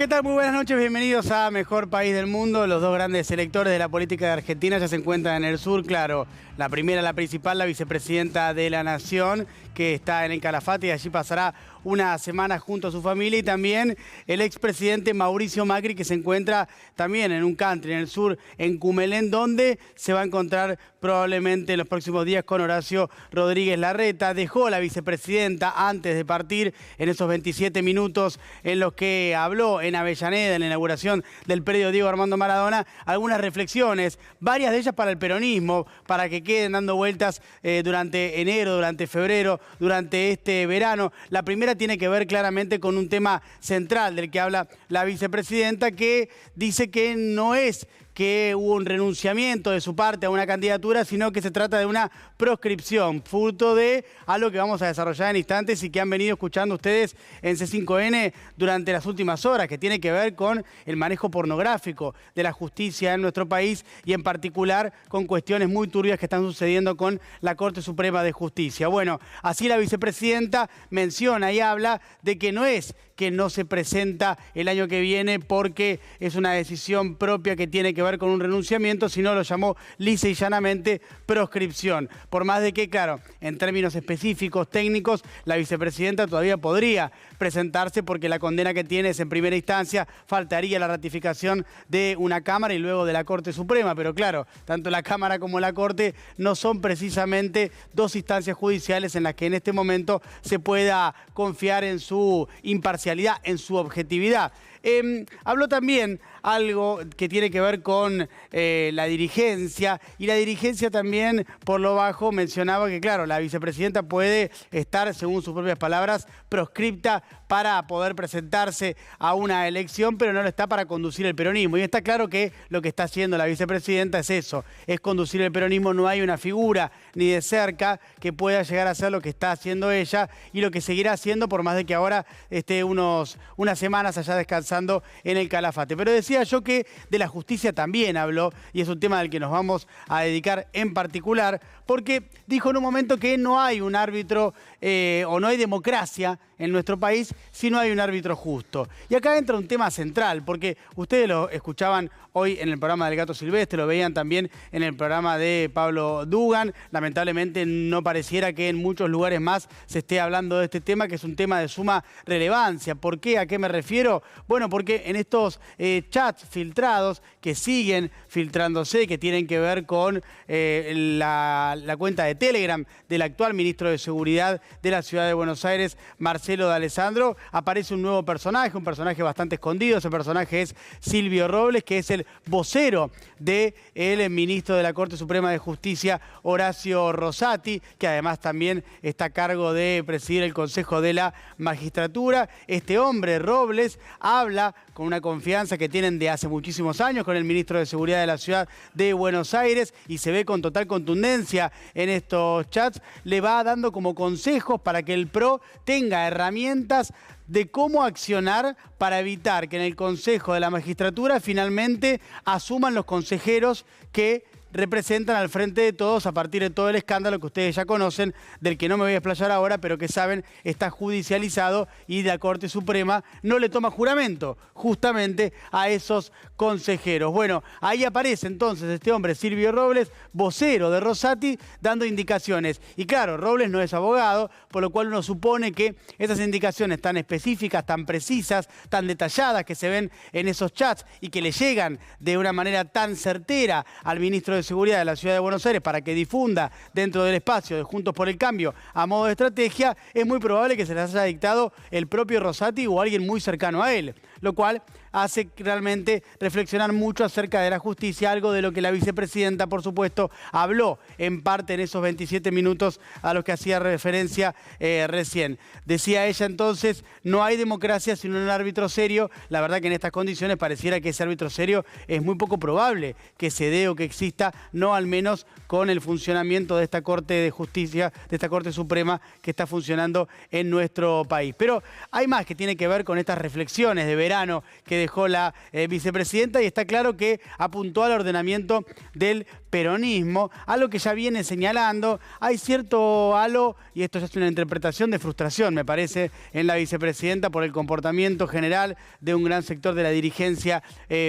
¿Qué tal? Muy buenas noches, bienvenidos a Mejor País del Mundo. Los dos grandes electores de la política de Argentina ya se encuentran en el sur, claro. La primera, la principal, la vicepresidenta de la Nación, que está en el Calafate y allí pasará una semana junto a su familia, y también el expresidente Mauricio Macri, que se encuentra también en un country en el sur, en Cumelén, donde se va a encontrar probablemente en los próximos días con Horacio Rodríguez Larreta. Dejó la vicepresidenta antes de partir en esos 27 minutos en los que habló en Avellaneda, en la inauguración del predio Diego Armando Maradona, algunas reflexiones, varias de ellas para el peronismo, para que queden dando vueltas durante enero, durante febrero, durante este verano. La primera tiene que ver claramente con un tema central del que habla la vicepresidenta, que dice que no es que hubo un renunciamiento de su parte a una candidatura, sino que se trata de una proscripción, fruto de algo que vamos a desarrollar en instantes y que han venido escuchando ustedes en C5N durante las últimas horas, que tiene que ver con el manejo pornográfico de la justicia en nuestro país y en particular con cuestiones muy turbias que están sucediendo con la Corte Suprema de Justicia. Bueno, así la vicepresidenta menciona y habla de que no es que no se presenta el año que viene porque es una decisión propia que tiene que ver con un renunciamiento, sino lo llamó lisa y llanamente proscripción. Por más de que, claro, en términos específicos, técnicos, la vicepresidenta todavía podría presentarse porque la condena que tiene es en primera instancia, faltaría la ratificación de una Cámara y luego de la Corte Suprema, pero claro, tanto la Cámara como la Corte no son precisamente dos instancias judiciales en las que en este momento se pueda confiar en su imparcialidad, en su objetividad. Habló también algo que tiene que ver con la dirigencia, y la dirigencia también, por lo bajo, mencionaba que, claro, la vicepresidenta puede estar, según sus propias palabras, proscripta para poder presentarse a una elección, pero no lo está para conducir el peronismo. Y está claro que lo que está haciendo la vicepresidenta es eso, es conducir el peronismo. No hay una figura ni de cerca que pueda llegar a hacer lo que está haciendo ella y lo que seguirá haciendo, por más de que ahora esté unas semanas allá descansando en el Calafate. Pero decía yo que de la justicia también habló, y es un tema del que nos vamos a dedicar en particular, porque dijo en un momento que no hay un árbitro o no hay democracia en nuestro país si no hay un árbitro justo. Y acá entra un tema central, porque ustedes lo escuchaban hoy en el programa del Gato Silvestre, lo veían también en el programa de Pablo Dugan. Lamentablemente no pareciera que en muchos lugares más se esté hablando de este tema, que es un tema de suma relevancia. ¿Por qué? ¿A qué me refiero? Bueno, porque en estos chats filtrados que siguen filtrándose, que tienen que ver con la cuenta de Telegram del actual ministro de Seguridad de la Ciudad de Buenos Aires, Marcelo D'Alessandro, aparece un nuevo personaje, un personaje bastante escondido. Ese personaje es Silvio Robles, que es el vocero del ministro de la Corte Suprema de Justicia, Horacio Rosati, que además también está a cargo de presidir el Consejo de la Magistratura. Este hombre, Robles, habla con una confianza que tienen de hace muchísimos años con el ministro de Seguridad de la Ciudad de Buenos Aires, y se ve con total contundencia en estos chats. Le va dando como consejos para que el PRO tenga herramientas de cómo accionar para evitar que en el Consejo de la Magistratura finalmente asuman los consejeros que representan al Frente de Todos a partir de todo el escándalo que ustedes ya conocen, del que no me voy a explayar ahora, pero que saben está judicializado, y la Corte Suprema no le toma juramento justamente a esos consejeros. Bueno, ahí aparece entonces este hombre, Silvio Robles, vocero de Rosati, dando indicaciones. Y claro, Robles no es abogado, por lo cual uno supone que esas indicaciones tan específicas, tan precisas, tan detalladas que se ven en esos chats y que le llegan de una manera tan certera al ministro de Seguridad de la Ciudad de Buenos Aires para que difunda dentro del espacio de Juntos por el Cambio a modo de estrategia, es muy probable que se las haya dictado el propio Rosati o alguien muy cercano a él, lo cual hace realmente reflexionar mucho acerca de la justicia, algo de lo que la vicepresidenta, por supuesto, habló en parte en esos 27 minutos a los que hacía referencia recién. Decía ella entonces, no hay democracia sin un árbitro serio. La verdad que en estas condiciones pareciera que ese árbitro serio es muy poco probable que se dé o que exista, no al menos con el funcionamiento de esta Corte de Justicia, de esta Corte Suprema que está funcionando en nuestro país. Pero hay más que tiene que ver con estas reflexiones de verano que dejó la vicepresidenta, y está claro que apuntó al ordenamiento del peronismo, algo que ya viene señalando. Hay cierto halo, y esto ya es una interpretación de frustración, me parece, en la vicepresidenta por el comportamiento general de un gran sector de la dirigencia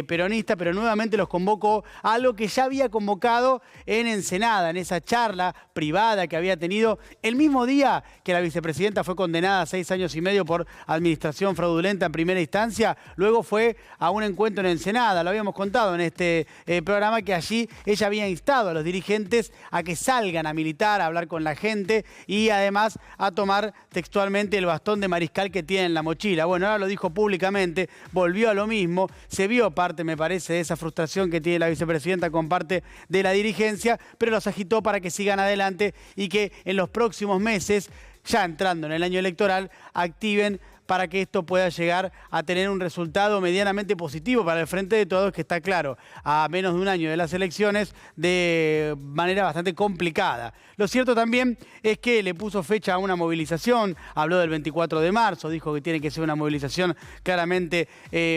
peronista, pero nuevamente los convocó a algo que ya había convocado en Ensenada, en esa charla privada que había tenido el mismo día que la vicepresidenta fue condenada a 6 años y medio por administración fraudulenta en primera instancia. Luego fue a un encuentro en Ensenada, lo habíamos contado en este programa, que allí ella había instado a los dirigentes a que salgan a militar, a hablar con la gente y además a tomar textualmente el bastón de mariscal que tiene en la mochila. Bueno, ahora lo dijo públicamente, volvió a lo mismo, se vio parte, me parece, de esa frustración que tiene la vicepresidenta con parte de la dirigencia, pero los agitó para que sigan adelante y que en los próximos meses, ya entrando en el año electoral, activen para que esto pueda llegar a tener un resultado medianamente positivo para el Frente de Todos, que está claro, a menos de un año de las elecciones, de manera bastante complicada. Lo cierto también es que le puso fecha a una movilización, habló del 24 de marzo, dijo que tiene que ser una movilización claramente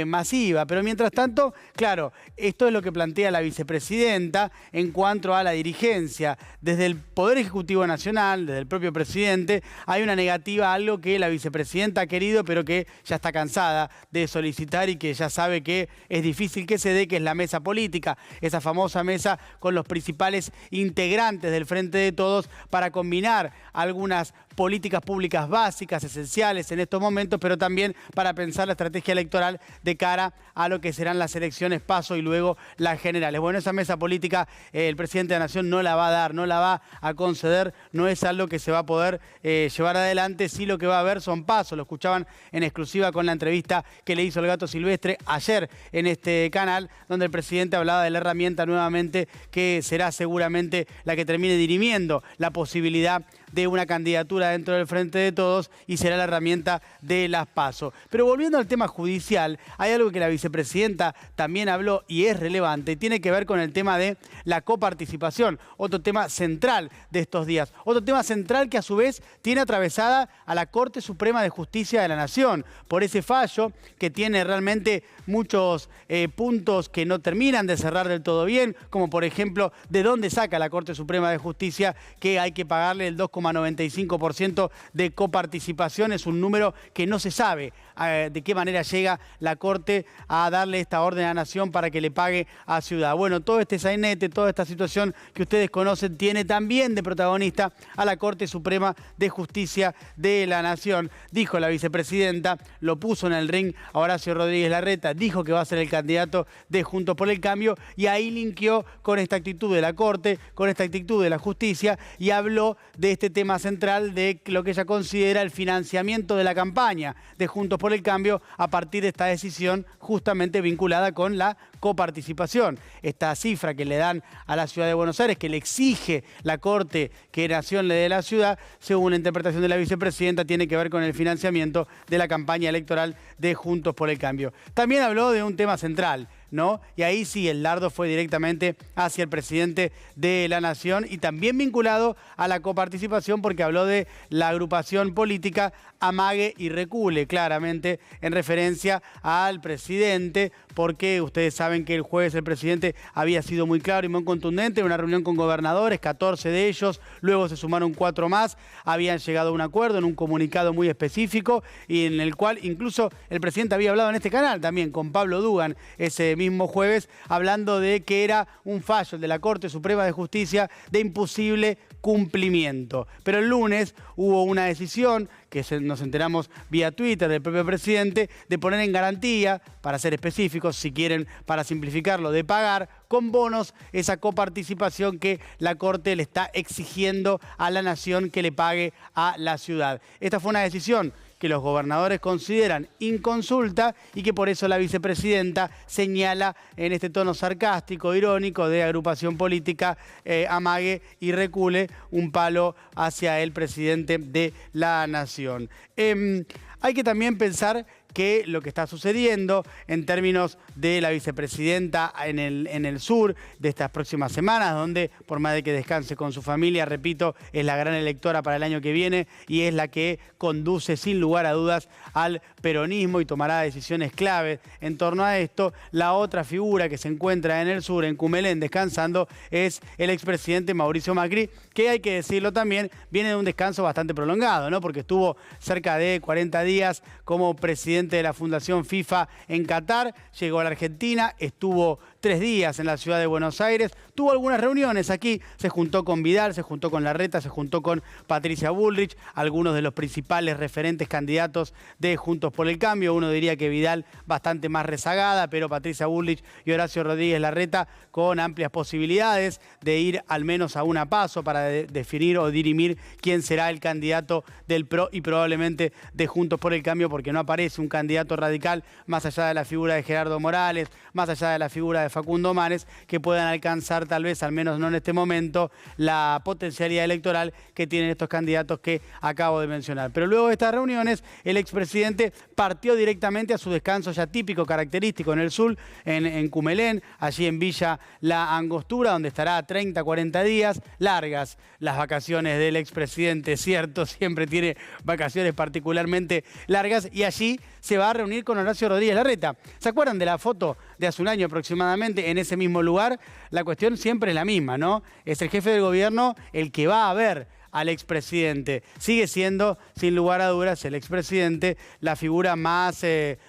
masiva, pero mientras tanto, claro, esto es lo que plantea la vicepresidenta en cuanto a la dirigencia. Desde el Poder Ejecutivo Nacional, desde el propio presidente, hay una negativa a algo que la vicepresidenta ha querido, pero que ya está cansada de solicitar y que ya sabe que es difícil que se dé, que es la mesa política, esa famosa mesa con los principales integrantes del Frente de Todos para combinar algunas políticas públicas básicas, esenciales en estos momentos, pero también para pensar la estrategia electoral de cara a lo que serán las elecciones PASO y luego las generales. Bueno, esa mesa política el presidente de la Nación no la va a dar, no la va a conceder, no es algo que se va a poder llevar adelante. Sí, lo que va a haber son PASO. Lo escuchaban en exclusiva con la entrevista que le hizo el Gato Silvestre ayer en este canal, donde el presidente hablaba de la herramienta nuevamente que será seguramente la que termine dirimiendo la posibilidad de una candidatura dentro del Frente de Todos y será la herramienta de las PASO. Pero volviendo al tema judicial, hay algo que la vicepresidenta también habló y es relevante, tiene que ver con el tema de la coparticipación, otro tema central de estos días, otro tema central que a su vez tiene atravesada a la Corte Suprema de Justicia de la Nación, por ese fallo que tiene realmente muchos puntos que no terminan de cerrar del todo bien, como por ejemplo, de dónde saca la Corte Suprema de Justicia que hay que pagarle el 2,95% de coparticipación. Es un número que no se sabe de qué manera llega la Corte a darle esta orden a la Nación para que le pague a Ciudad. Bueno, todo este sainete, toda esta situación que ustedes conocen, tiene también de protagonista a la Corte Suprema de Justicia de la Nación. Dijo la vicepresidenta, lo puso en el ring a Horacio Rodríguez Larreta, dijo que va a ser el candidato de Juntos por el Cambio y ahí linkeó con esta actitud de la Corte, con esta actitud de la justicia y habló de este tema central de lo que ella considera el financiamiento de la campaña de Juntos por el Cambio a partir de esta decisión justamente vinculada con la coparticipación. Esta cifra que le dan a la Ciudad de Buenos Aires, que le exige la Corte que Nación le dé a la ciudad, según la interpretación de la vicepresidenta, tiene que ver con el financiamiento de la campaña electoral de Juntos por el Cambio. También habló de un tema central, ¿no? Y ahí sí, el dardo fue directamente hacia el presidente de la Nación y también vinculado a la coparticipación porque habló de la agrupación política Amague y Recule, claramente en referencia al presidente, porque ustedes saben que el jueves el presidente había sido muy claro y muy contundente en una reunión con gobernadores, 14 de ellos, luego se sumaron 4 más, habían llegado a un acuerdo en un comunicado muy específico y en el cual incluso el presidente había hablado en este canal también con Pablo Dugan ese mismo jueves, hablando de que era un fallo de la Corte Suprema de Justicia de imposible cumplimiento. Pero el lunes hubo una decisión que nos enteramos vía Twitter del propio presidente, de poner en garantía, para ser específicos, si quieren, para simplificarlo, de pagar con bonos esa coparticipación que la Corte le está exigiendo a la Nación que le pague a la ciudad. Esta fue una decisión que los gobernadores consideran inconsulta y que por eso la vicepresidenta señala en este tono sarcástico, irónico de agrupación política Amague y Recule, un palo hacia el presidente de la Nación. Hay que también pensar que lo que está sucediendo en términos de la vicepresidenta en el sur de estas próximas semanas, donde por más de que descanse con su familia, repito, es la gran electora para el año que viene y es la que conduce sin lugar a dudas al peronismo y tomará decisiones claves en torno a esto. La otra figura que se encuentra en el sur, en Cumelén, descansando, es el expresidente Mauricio Macri, que hay que decirlo también, viene de un descanso bastante prolongado, ¿no? Porque estuvo cerca de 40 días como presidente de la Fundación FIFA en Qatar, llegó a la Argentina, estuvo 3 días en la ciudad de Buenos Aires, tuvo algunas reuniones aquí, se juntó con Vidal, se juntó con Larreta, se juntó con Patricia Bullrich, algunos de los principales referentes candidatos de Juntos por el Cambio. Uno diría que Vidal bastante más rezagada, pero Patricia Bullrich y Horacio Rodríguez Larreta con amplias posibilidades de ir al menos a una paso para definir o dirimir quién será el candidato del PRO y probablemente de Juntos por el Cambio, porque no aparece un candidato radical más allá de la figura de Gerardo Morales, más allá de la figura de Facundo Manes, que puedan alcanzar tal vez, al menos no en este momento, la potencialidad electoral que tienen estos candidatos que acabo de mencionar. Pero luego de estas reuniones, el expresidente partió directamente a su descanso ya típico, característico en el sur, en Cumelén, allí en Villa La Angostura, donde estará 30, 40 días, largas las vacaciones del expresidente, cierto, siempre tiene vacaciones particularmente largas, y allí se va a reunir con Horacio Rodríguez Larreta. ¿Se acuerdan de la foto de hace un año aproximadamente en ese mismo lugar? La cuestión siempre es la misma, ¿no? Es el jefe del gobierno el que va a ver al expresidente. Sigue siendo, sin lugar a dudas, el expresidente la figura más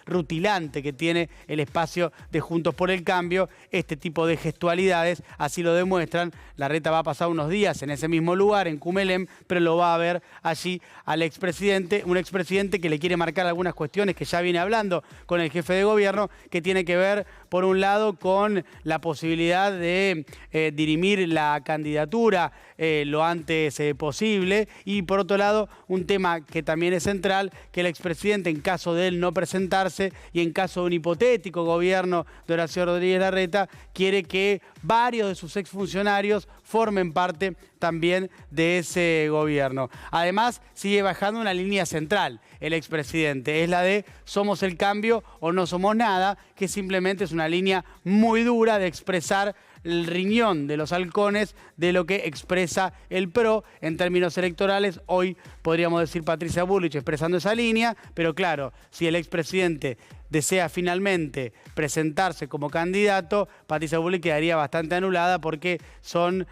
rutilante que tiene el espacio de Juntos por el Cambio. Este tipo de gestualidades así lo demuestran. Larreta va a pasar unos días en ese mismo lugar, en Cumelén, pero lo va a ver allí al expresidente, un expresidente que le quiere marcar algunas cuestiones que ya viene hablando con el jefe de gobierno, que tiene que ver, por un lado, con la posibilidad de dirimir la candidatura lo antes posible, y por otro lado, un tema que también es central, que el expresidente, en caso de él no presentarse y en caso de un hipotético gobierno de Horacio Rodríguez Larreta, quiere que varios de sus exfuncionarios formen parte también de ese gobierno. Además, sigue bajando una línea central el expresidente, es la de somos el cambio o no somos nada, que simplemente es una línea muy dura de expresar el riñón de los halcones de lo que expresa el PRO en términos electorales. Hoy podríamos decir Patricia Bullrich expresando esa línea, pero claro, si el expresidente desea finalmente presentarse como candidato, Patricia Bullrich quedaría bastante anulada porque son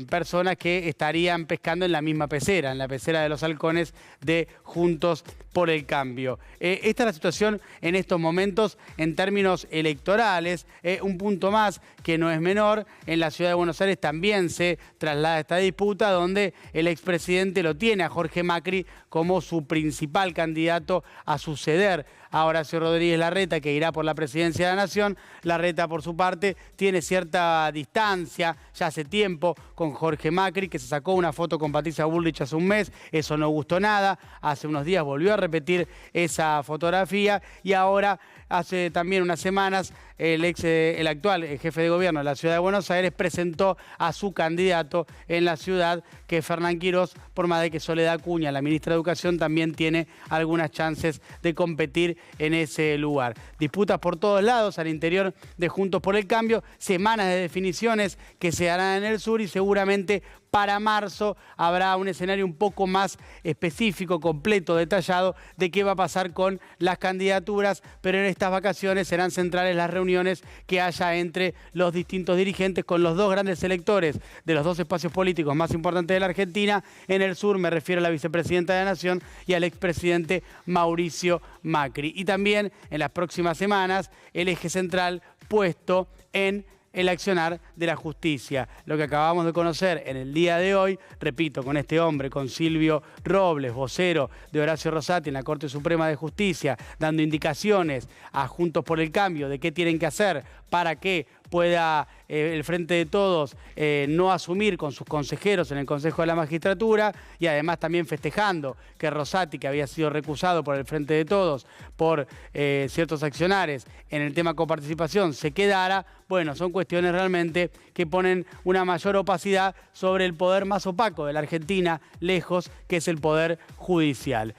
personas que estarían pescando en la misma pecera, en la pecera de los halcones de Juntos por el Cambio. Esta es la situación en estos momentos en términos electorales. Un punto más que no es menor, en la ciudad de Buenos Aires también se traslada esta disputa, donde el expresidente lo tiene a Jorge Macri como su principal candidato a suceder a Horacio Rodríguez Larreta, que irá por la presidencia de la Nación. Larreta, por su parte, tiene cierta distancia ya hace tiempo con Jorge Macri, que se sacó una foto con Patricia Bullrich hace un mes. Eso no gustó nada. Hace unos días volvió a repetir esa fotografía y ahora, hace también unas semanas, el actual jefe de gobierno de la ciudad de Buenos Aires presentó a su candidato en la ciudad, que es Fernán Quirós, por más de que Soledad Acuña, la ministra de Educación, también tiene algunas chances de competir en ese lugar. Disputas por todos lados al interior de Juntos por el Cambio, semanas de definiciones que se harán en el sur y seguramente para marzo habrá un escenario un poco más específico, completo, detallado de qué va a pasar con las candidaturas, pero en estas vacaciones serán centrales las reuniones que haya entre los distintos dirigentes con los dos grandes electores de los dos espacios políticos más importantes de la Argentina. En el sur me refiero a la vicepresidenta de la Nación y al expresidente Mauricio Macri. Y también en las próximas semanas el eje central puesto en el accionar de la justicia. Lo que acabamos de conocer en el día de hoy, repito, con este hombre, con Silvio Robles, vocero de Horacio Rosati en la Corte Suprema de Justicia, dando indicaciones a Juntos por el Cambio de qué tienen que hacer para que pueda el Frente de Todos no asumir con sus consejeros en el Consejo de la Magistratura, y además también festejando que Rosati, que había sido recusado por el Frente de Todos por ciertos accionares en el tema coparticipación, se quedara. Bueno, son cuestiones realmente que ponen una mayor opacidad sobre el poder más opaco de la Argentina, lejos, que es el poder judicial.